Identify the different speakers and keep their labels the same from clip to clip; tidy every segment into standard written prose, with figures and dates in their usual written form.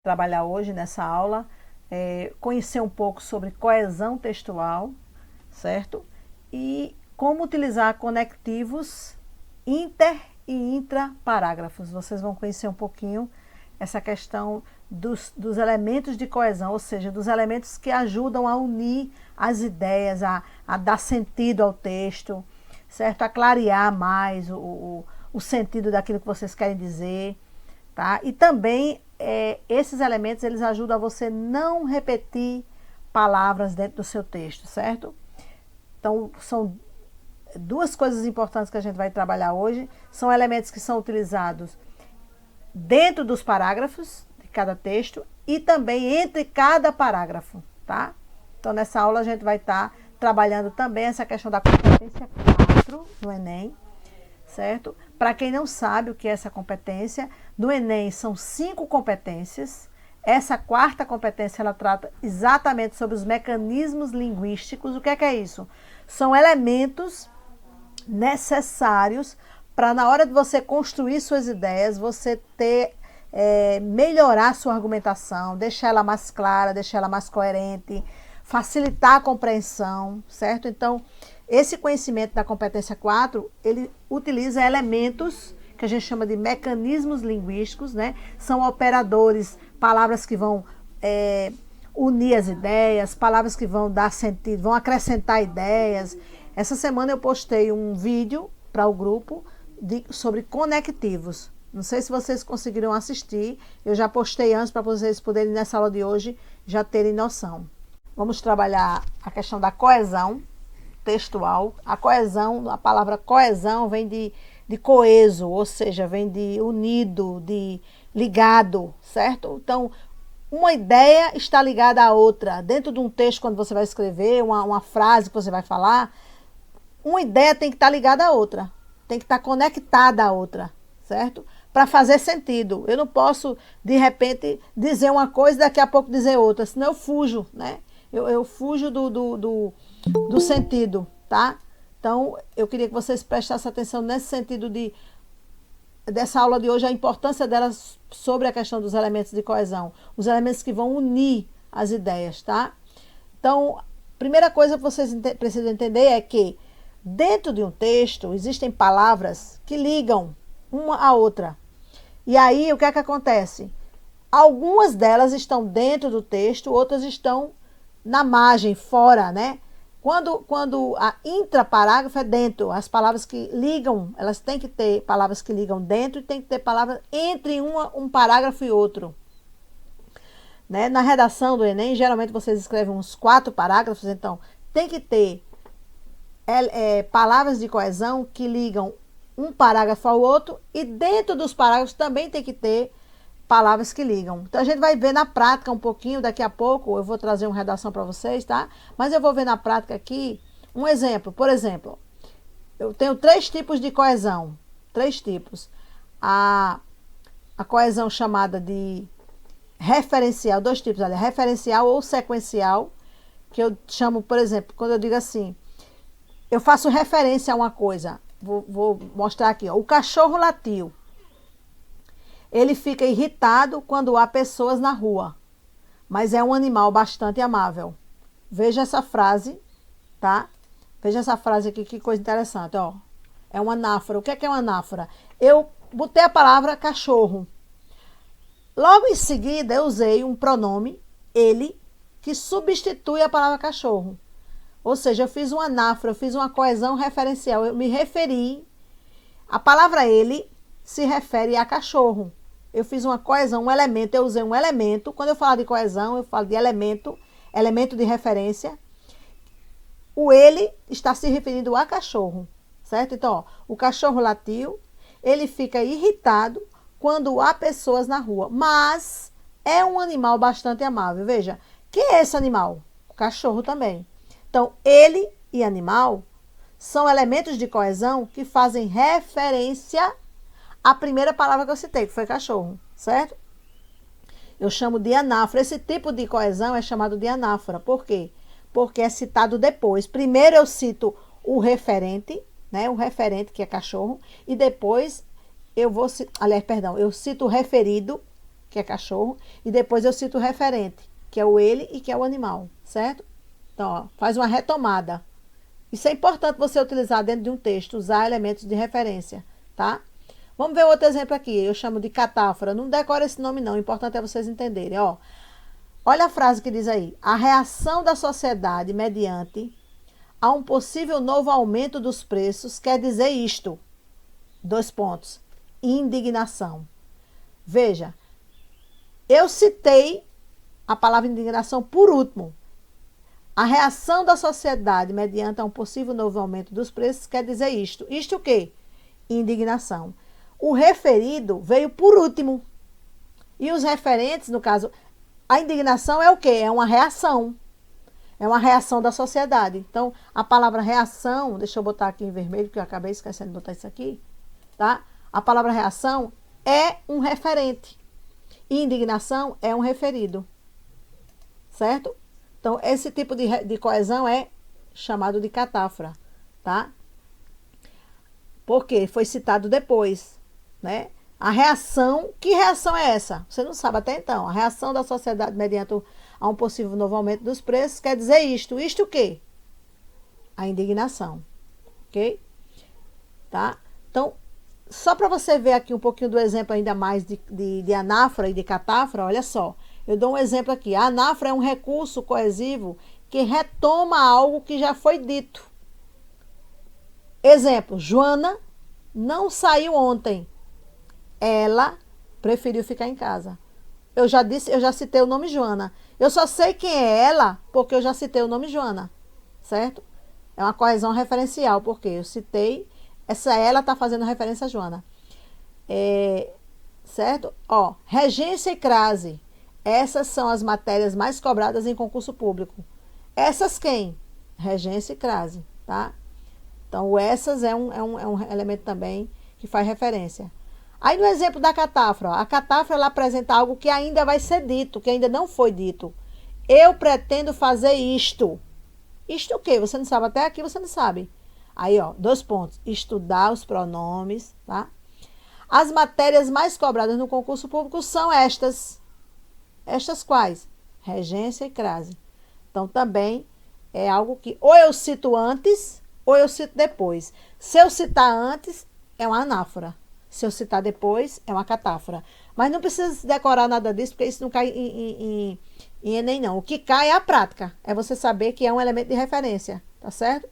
Speaker 1: trabalhar hoje nessa aula, conhecer um pouco sobre coesão textual, certo? E como utilizar conectivos inter e intraparágrafos. Vocês vão conhecer um pouquinho essa questão dos elementos de coesão, ou seja, dos elementos que ajudam a unir as ideias, a dar sentido ao texto, certo? A clarear mais o sentido daquilo que vocês querem dizer, tá? E também esses elementos, eles ajudam a você não repetir palavras dentro do seu texto, certo? Então, são duas coisas importantes que a gente vai trabalhar hoje. São elementos que são utilizados dentro dos parágrafos de cada texto e também entre cada parágrafo, tá? Então, nessa aula a gente vai estar trabalhando também essa questão da competência 4 no Enem, certo? Para quem não sabe o que é essa competência, no Enem são 5 competências. Essa quarta competência, ela trata exatamente sobre os mecanismos linguísticos. O que é isso? São elementos necessários para, na hora de você construir suas ideias, você melhorar sua argumentação, deixar ela mais clara, deixar ela mais coerente, facilitar a compreensão, certo? Então, esse conhecimento da competência 4, ele utiliza elementos que a gente chama de mecanismos linguísticos, né? São operadores, palavras que vão unir as ideias, palavras que vão dar sentido, vão acrescentar ideias. Essa semana eu postei um vídeo para o grupo sobre conectivos. Não sei se vocês conseguiram assistir, eu já postei antes para vocês poderem, nessa aula de hoje, já terem noção. Vamos trabalhar a questão da coesão textual. A coesão, a palavra coesão vem de coeso, ou seja, vem de unido, de ligado, certo? Então, uma ideia está ligada à outra. Dentro de um texto, quando você vai escrever, uma frase que você vai falar, uma ideia tem que estar ligada à outra, tem que estar conectada à outra, certo? Para fazer sentido. Eu não posso, de repente, dizer uma coisa e daqui a pouco dizer outra, senão eu fujo, né? Eu fujo do sentido, tá? Então, eu queria que vocês prestassem atenção nesse sentido dessa aula de hoje, a importância delas sobre a questão dos elementos de coesão, os elementos que vão unir as ideias, tá? Então, a primeira coisa que vocês precisam entender é que dentro de um texto existem palavras que ligam uma à outra. E aí, o que é que acontece? Algumas delas estão dentro do texto, outras estão na margem, fora, né? Quando a intraparágrafo é dentro, as palavras que ligam, elas têm que ter palavras que ligam dentro e tem que ter palavras entre um parágrafo e outro. Né? Na redação do Enem, geralmente vocês escrevem uns 4 parágrafos, então tem que ter palavras de coesão que ligam um parágrafo ao outro e dentro dos parágrafos também tem que ter palavras que ligam. Então, a gente vai ver na prática um pouquinho, daqui a pouco eu vou trazer uma redação para vocês, tá? Mas eu vou ver na prática aqui um exemplo. Por exemplo, eu tenho 3 tipos de coesão. 3 tipos. A coesão chamada de referencial, 2 tipos, ali, referencial ou sequencial, que eu chamo, por exemplo, quando eu digo assim, eu faço referência a uma coisa. Vou mostrar aqui, ó. O cachorro latiu. Ele fica irritado quando há pessoas na rua, mas é um animal bastante amável. Veja essa frase, tá? Veja essa frase aqui, que coisa interessante, ó. É uma anáfora. O que é uma anáfora? Eu botei a palavra cachorro. Logo em seguida, eu usei um pronome, ele, que substitui a palavra cachorro. Ou seja, eu fiz uma anáfora, eu fiz uma coesão referencial. Eu me referi, a palavra ele se refere a cachorro. Eu fiz uma coesão, um elemento, eu usei um elemento. Quando eu falo de coesão, eu falo de elemento, elemento de referência. O ele está se referindo a cachorro, certo? Então, ó, o cachorro latiu, ele fica irritado quando há pessoas na rua, mas é um animal bastante amável. Veja, quem é esse animal? O cachorro também. Então, ele e animal são elementos de coesão que fazem referência à primeira palavra que eu citei, que foi cachorro, certo? Eu chamo de anáfora. Esse tipo de coesão é chamado de anáfora. Por quê? Porque é citado depois. Primeiro eu cito o referente, né? O referente, que é cachorro, e depois eu cito o referido, que é cachorro, e depois eu cito o referente, que é o ele e que é o animal, certo? Então, ó, faz uma retomada. Isso é importante você utilizar dentro de um texto, usar elementos de referência, tá? Vamos ver outro exemplo aqui, eu chamo de catáfora. Não decora esse nome não, o importante é vocês entenderem, ó. Olha a frase que diz aí: a reação da sociedade mediante a um possível novo aumento dos preços quer dizer isto. Dois pontos. Indignação. Veja, eu citei a palavra indignação por último. A reação da sociedade mediante a um possível novo aumento dos preços quer dizer isto. Isto o quê? Indignação. O referido veio por último. E os referentes, no caso, a indignação é o quê? É uma reação. É uma reação da sociedade. Então, a palavra reação, deixa eu botar aqui em vermelho, porque eu acabei esquecendo de botar isso aqui, tá? A palavra reação é um referente. E indignação é um referido. Certo? Então, esse tipo de coesão é chamado de catáfora, tá? Porque foi citado depois, né? A reação, que reação é essa? Você não sabe até então. A reação da sociedade mediante a um possível novo aumento dos preços quer dizer isto. Isto o quê? A indignação, ok? Tá? Então, só para você ver aqui um pouquinho do exemplo ainda mais de anáfora e de catáfora, olha só. Eu dou um exemplo aqui. A anáfora é um recurso coesivo que retoma algo que já foi dito. Exemplo, Joana não saiu ontem. Ela preferiu ficar em casa. Eu já citei o nome Joana. Eu só sei quem é ela porque eu já citei o nome Joana. Certo? É uma coesão referencial, porque eu citei, essa ela está fazendo referência a Joana. Certo? Ó, regência e crase. Essas são as matérias mais cobradas em concurso público. Essas quem? Regência e crase, tá? Então, essas é um elemento também que faz referência. Aí, no exemplo da catáfora, ó, a catáfora ela apresenta algo que ainda vai ser dito, que ainda não foi dito. Eu pretendo fazer isto. Isto o quê? Você não sabe até aqui, você não sabe. Aí, ó, 2 pontos. Estudar os pronomes, tá? As matérias mais cobradas no concurso público são estas. Estas quais? Regência e crase. Então, também é algo que ou eu cito antes ou eu cito depois. Se eu citar antes, é uma anáfora. Se eu citar depois, é uma catáfora. Mas não precisa decorar nada disso, porque isso não cai em Enem, não. O que cai é a prática. É você saber que é um elemento de referência. Tá certo?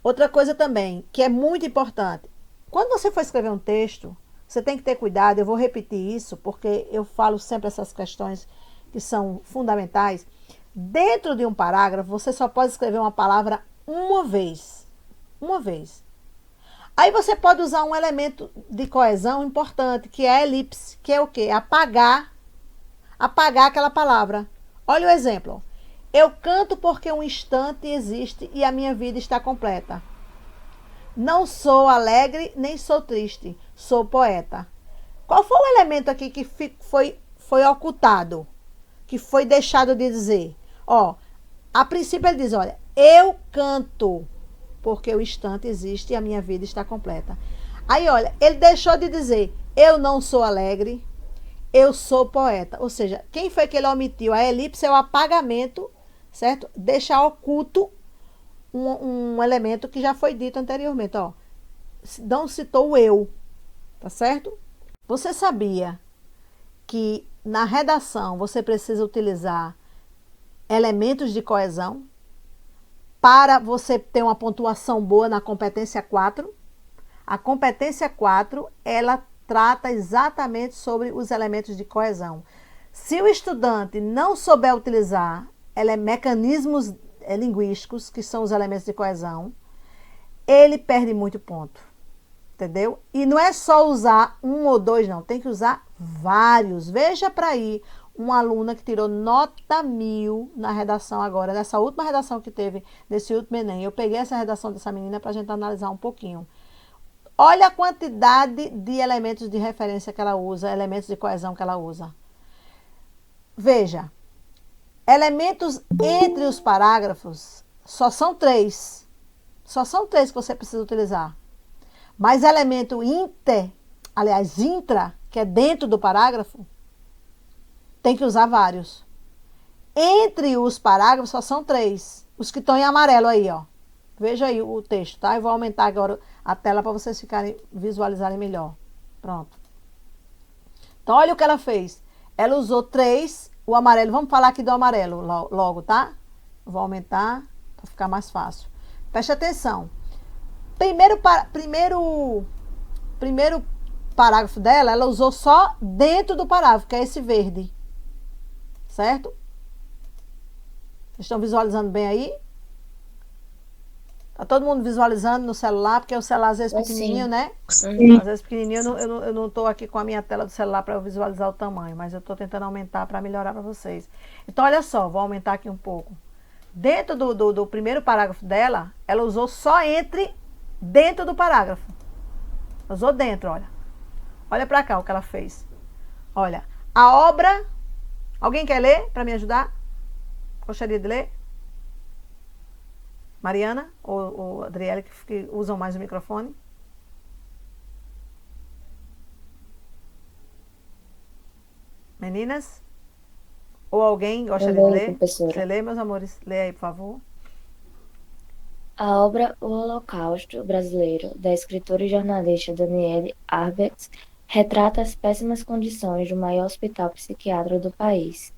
Speaker 1: Outra coisa também, que é muito importante. Quando você for escrever um texto, você tem que ter cuidado. Eu vou repetir isso, porque eu falo sempre essas questões que são fundamentais. Dentro de um parágrafo, você só pode escrever uma palavra uma vez. Uma vez. Aí você pode usar um elemento de coesão importante, que é a elipse, que é o quê? Apagar aquela palavra. Olha o exemplo. Eu canto porque um instante existe e a minha vida está completa. Não sou alegre, nem sou triste. Sou poeta. Qual foi o elemento aqui que foi ocultado? Que foi deixado de dizer? Ó, a princípio ele diz, olha, eu canto porque o instante existe e a minha vida está completa. Aí, olha, ele deixou de dizer, eu não sou alegre, eu sou poeta. Ou seja, quem foi que ele omitiu? A elipse é o apagamento, certo? Deixar oculto um elemento que já foi dito anteriormente. Ó, não citou o eu, tá certo? Você sabia que na redação você precisa utilizar elementos de coesão para você ter uma pontuação boa na competência 4? A competência 4, ela trata exatamente sobre os elementos de coesão. Se o estudante não souber utilizar mecanismos linguísticos, que são os elementos de coesão, ele perde muito ponto. Entendeu? E não é só usar um ou dois, não. Tem que usar vários. Veja para aí uma aluna que tirou nota 1000 na redação agora, nessa última redação que teve, desse último Enem. Eu peguei essa redação dessa menina para a gente analisar um pouquinho. Olha a quantidade de elementos de referência que ela usa, elementos de coesão que ela usa. Veja, elementos entre os parágrafos só são 3. Só são 3 que você precisa utilizar. Mas elemento intra, que é dentro do parágrafo, tem que usar vários. Entre os parágrafos só são 3. Os que estão em amarelo aí, ó. Veja aí o texto, tá? Eu vou aumentar agora a tela para vocês visualizarem melhor. Pronto. Então, olha o que ela fez. Ela usou 3, o amarelo. Vamos falar aqui do amarelo logo, tá? Eu vou aumentar para ficar mais fácil. Preste atenção. Primeiro parágrafo dela, ela usou só dentro do parágrafo, que é esse verde. Certo? Vocês estão visualizando bem aí? Tá todo mundo visualizando no celular, porque o celular às vezes pequenininho, né?
Speaker 2: Sim.
Speaker 1: Às vezes pequenininho, eu não tô aqui com a minha tela do celular para eu visualizar o tamanho, mas eu tô tentando aumentar para melhorar para vocês. Então, olha só, vou aumentar aqui um pouco. Dentro do primeiro parágrafo dela, ela usou só dentro do parágrafo. Usou dentro, olha. Olha para cá o que ela fez. Olha, a obra... Alguém quer ler para me ajudar? Gostaria de ler? Mariana ou Adriele, que usam mais o microfone? Meninas? Ou alguém gostaria de ler?
Speaker 2: Professora.
Speaker 1: Você lê, meus amores? Lê aí, por favor.
Speaker 2: A obra O Holocausto Brasileiro, da escritora e jornalista Daniele Arbex, retrata as péssimas condições do maior hospital psiquiátrico do país,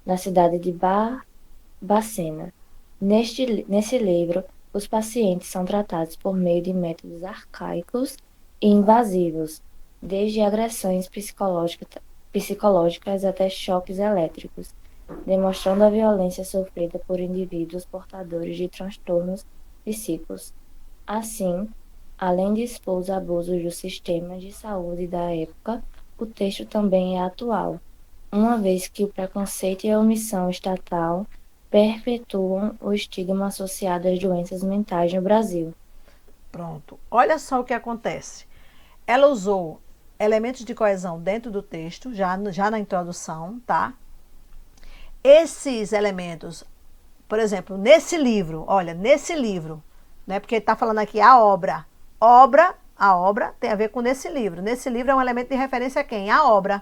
Speaker 2: na cidade de Barbacena. Nesse livro, os pacientes são tratados por meio de métodos arcaicos e invasivos, desde agressões psicológicas até choques elétricos, demonstrando a violência sofrida por indivíduos portadores de transtornos psíquicos. Assim, além de expor os abusos do sistema de saúde da época, o texto também é atual, uma vez que o preconceito e a omissão estatal perpetuam o estigma associado às doenças mentais no Brasil.
Speaker 1: Pronto. Olha só o que acontece. Ela usou elementos de coesão dentro do texto, já na introdução, tá? Esses elementos, por exemplo, nesse livro, olha, nesse livro, né? Porque ele está falando aqui a obra. A obra tem a ver com nesse livro. Nesse livro é um elemento de referência a quem? A obra.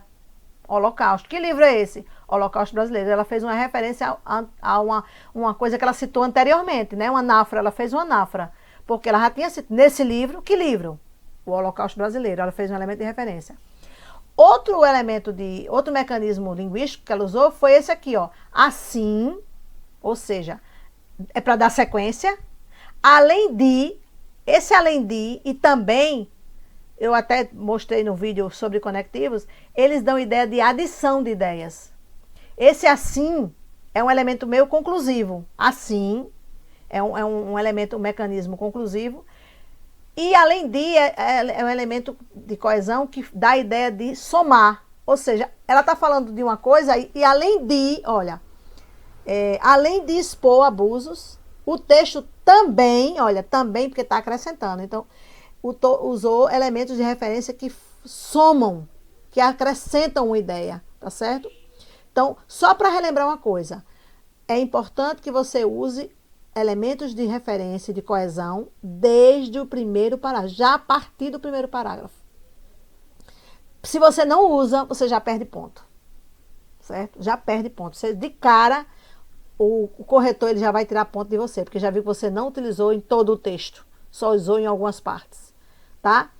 Speaker 1: Holocausto. Que livro é esse? Holocausto Brasileiro. Ela fez uma referência a uma coisa que ela citou anteriormente, né? Uma anáfora. Ela fez uma anáfora. Porque ela já tinha citado nesse livro. Que livro? O Holocausto Brasileiro. Ela fez um elemento de referência. Outro mecanismo linguístico que ela usou foi esse aqui, ó. Assim, ou seja, é para dar sequência. Além de, esse além de, e também, eu até mostrei no vídeo sobre conectivos, eles dão ideia de adição de ideias. Esse assim é um elemento meio conclusivo. Assim é um elemento, um mecanismo conclusivo. E além de, é um elemento de coesão que dá a ideia de somar. Ou seja, ela está falando de uma coisa e além de, olha, além de expor abusos, o texto também, olha, também, porque está acrescentando. Então, usou elementos de referência que somam, que acrescentam uma ideia, tá certo? Então, só para relembrar uma coisa, é importante que você use elementos de referência e de coesão desde o primeiro parágrafo, já a partir do primeiro parágrafo. Se você não usa, você já perde ponto, certo? Já perde ponto. Você, de cara, o corretor ele já vai tirar ponto de você, porque já viu que você não utilizou em todo o texto, só usou em algumas partes, tá?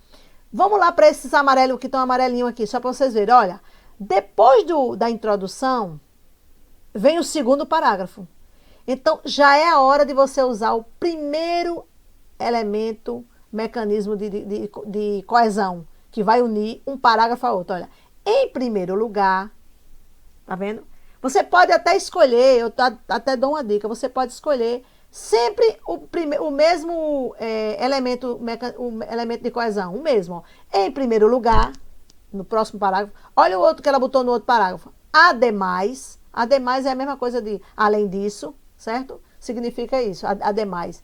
Speaker 1: Vamos lá para esses amarelos que estão amarelinho aqui, só para vocês verem. Olha, depois da introdução, vem o segundo parágrafo. Então, já é a hora de você usar o primeiro elemento, mecanismo de coesão, que vai unir um parágrafo a outro. Olha, em primeiro lugar, tá vendo? Você pode até escolher, eu até dou uma dica, você pode escolher sempre o mesmo elemento de coesão, o mesmo. Ó. Em primeiro lugar, no próximo parágrafo, olha o outro que ela botou no outro parágrafo. Ademais é a mesma coisa de além disso, certo? Significa isso, ademais.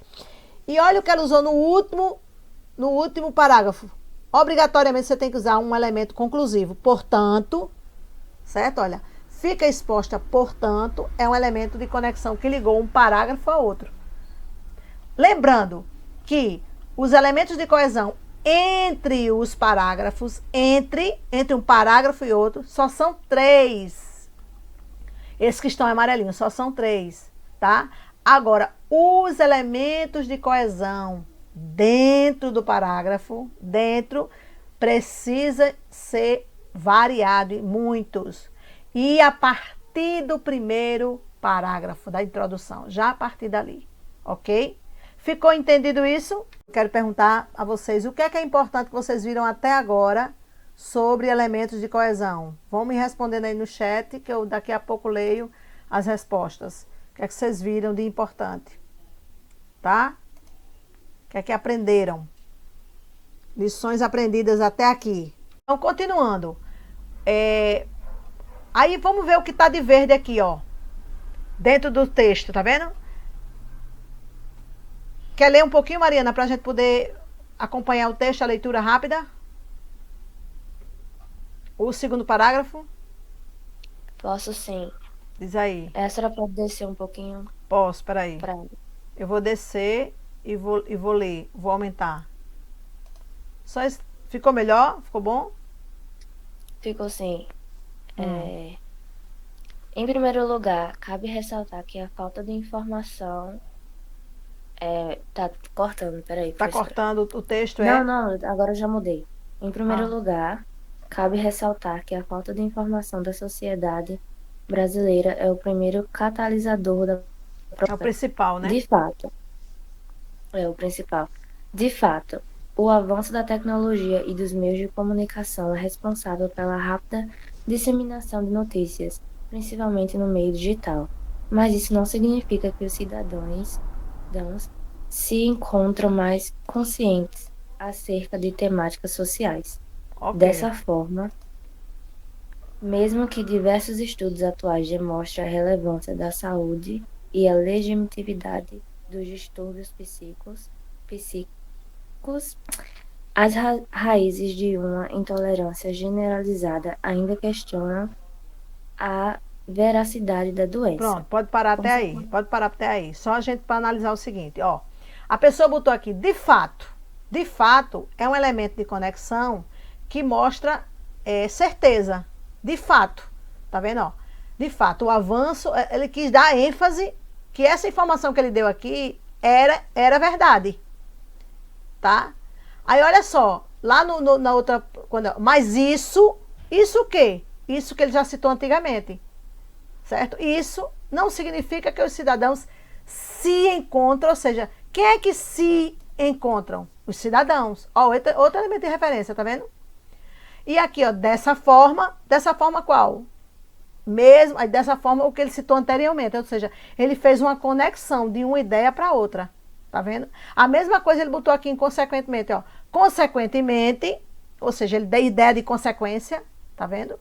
Speaker 1: E olha o que ela usou no último parágrafo. Obrigatoriamente você tem que usar um elemento conclusivo. Portanto, certo? Olha, fica exposta, portanto, é um elemento de conexão que ligou um parágrafo a outro. Lembrando que os elementos de coesão entre os parágrafos, entre um parágrafo e outro, só são 3. Esses que estão amarelinhos, só são 3, tá? Agora, os elementos de coesão dentro do parágrafo, precisa ser variado em muitos. E a partir do primeiro parágrafo da introdução, já a partir dali, ok? Ficou entendido isso? Quero perguntar a vocês o que é importante que vocês viram até agora sobre elementos de coesão. Vão me respondendo aí no chat, que eu daqui a pouco leio as respostas. O que é que vocês viram de importante? Tá? O que é que aprenderam? Lições aprendidas até aqui. Então, continuando. Aí, vamos ver o que está de verde aqui, ó. Dentro do texto, tá vendo? Quer ler um pouquinho, Mariana, para a gente poder acompanhar o texto, a leitura rápida? O segundo parágrafo?
Speaker 2: Posso sim.
Speaker 1: Diz aí.
Speaker 2: A senhora pode descer um pouquinho
Speaker 1: Posso, peraí.
Speaker 2: para...
Speaker 1: Eu vou descer e vou ler, vou aumentar. Ficou melhor? Ficou bom?
Speaker 2: Ficou sim. Em primeiro lugar, cabe ressaltar que a falta de informação... tá cortando, peraí.
Speaker 1: Tá cortando o texto,
Speaker 2: Não, agora eu já mudei. Em primeiro lugar, cabe ressaltar que a falta de informação da sociedade brasileira é o primeiro catalisador da...
Speaker 1: É o principal, né?
Speaker 2: De fato. É o principal. De fato, o avanço da tecnologia e dos meios de comunicação é responsável pela rápida disseminação de notícias, principalmente no meio digital. Mas isso não significa que os cidadãos se encontram mais conscientes acerca de temáticas sociais.
Speaker 1: Ok.
Speaker 2: Dessa forma, mesmo que diversos estudos atuais demonstrem a relevância da saúde e a legitimidade dos distúrbios psíquicos, as raízes de uma intolerância generalizada ainda questionam a veracidade da doença.
Speaker 1: Pronto, pode parar até aí. Pode parar até aí. Só a gente para analisar o seguinte, ó. A pessoa botou aqui, de fato, é um elemento de conexão que mostra certeza. De fato, tá vendo, ó? De fato, o avanço, ele quis dar ênfase que essa informação que ele deu aqui era verdade, tá? Aí, olha só, lá na outra, mas isso o quê? Isso que ele já citou antigamente, certo? Isso não significa que os cidadãos se encontram, ou seja, quem é que se encontram? Os cidadãos. Ó, outro elemento de referência, tá vendo? E aqui, ó, dessa forma qual? Mesmo, aí dessa forma o que ele citou anteriormente, ou seja, ele fez uma conexão de uma ideia para outra, tá vendo? A mesma coisa ele botou aqui em consequentemente, ó, consequentemente, ou seja, ele deu ideia de consequência, tá vendo?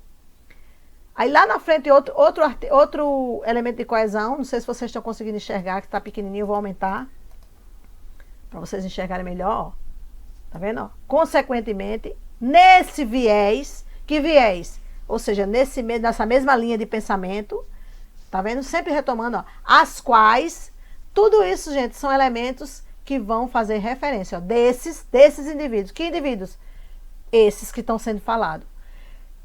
Speaker 1: Aí lá na frente outro elemento de coesão, não sei se vocês estão conseguindo enxergar, que está pequenininho, eu vou aumentar, para vocês enxergarem melhor, ó. Tá vendo? Ó? Consequentemente, nesse viés, que viés? Ou seja, nessa mesma linha de pensamento, tá vendo? Sempre retomando, ó, as quais, tudo isso, gente, são elementos que vão fazer referência, ó, desses indivíduos. Que indivíduos? Esses que estão sendo falados.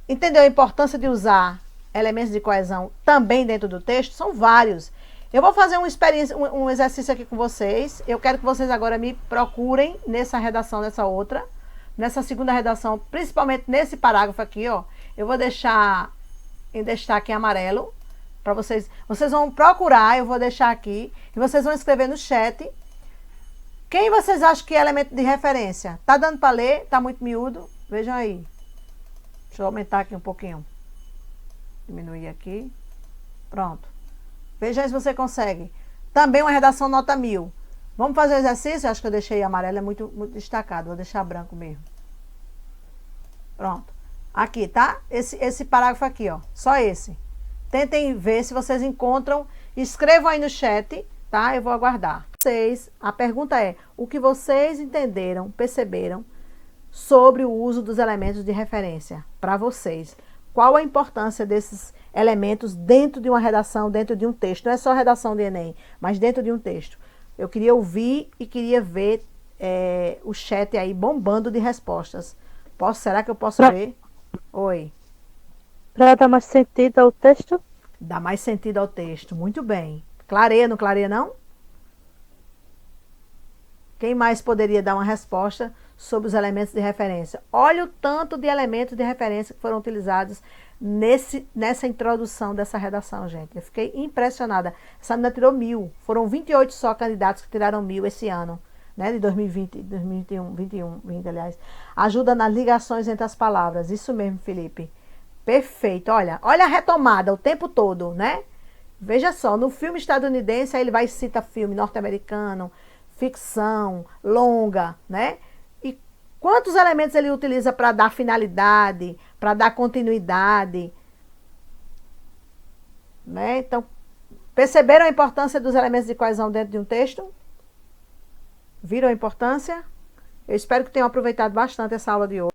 Speaker 1: Entendeu a importância de usar elementos de coesão também dentro do texto? São vários. Eu vou fazer um exercício aqui com vocês. Eu quero que vocês agora me procurem nessa redação, nessa segunda redação, principalmente nesse parágrafo aqui, ó. Eu vou deixar em destaque em amarelo para vocês. Vocês vão procurar, eu vou deixar aqui, e vocês vão escrever no chat. Quem vocês acham que é elemento de referência? Tá dando para ler? Tá muito miúdo? Vejam aí. Deixa eu aumentar aqui um pouquinho. Diminuir aqui. Pronto. Veja aí se você consegue. Também uma redação nota 1000. Vamos fazer o exercício? Acho que eu deixei amarelo, é muito destacado. Vou deixar branco mesmo. Pronto. Aqui, tá? Esse parágrafo aqui, ó. Só esse. Tentem ver se vocês encontram. Escrevam aí no chat, tá? Eu vou aguardar. A pergunta é, o que vocês entenderam, perceberam sobre o uso dos elementos de referência para vocês? Qual a importância desses elementos dentro de uma redação, dentro de um texto? Não é só redação de Enem, mas dentro de um texto. Eu queria ouvir e queria ver o chat aí bombando de respostas. Será que eu posso
Speaker 3: Pra-
Speaker 1: ver? Oi.
Speaker 3: Para dar mais sentido ao texto?
Speaker 1: Dá mais sentido ao texto. Muito bem. Clareia, não clareia, não? Quem mais poderia dar uma resposta sobre os elementos de referência? Olha o tanto de elementos de referência que foram utilizados nessa introdução dessa redação, gente. Eu fiquei impressionada. Essa menina tirou 1000. Foram 28 só candidatos que tiraram 1000 esse ano, né? De 2020, 2021, 20, aliás. Ajuda nas ligações entre as palavras. Isso mesmo, Felipe. Perfeito. Olha a retomada o tempo todo, né? Veja só, no filme estadunidense, aí ele vai e cita filme norte-americano, ficção, longa, né? E quantos elementos ele utiliza para dar finalidade, para dar continuidade, né? Então, perceberam a importância dos elementos de coesão dentro de um texto? Viram a importância? Eu espero que tenham aproveitado bastante essa aula de hoje.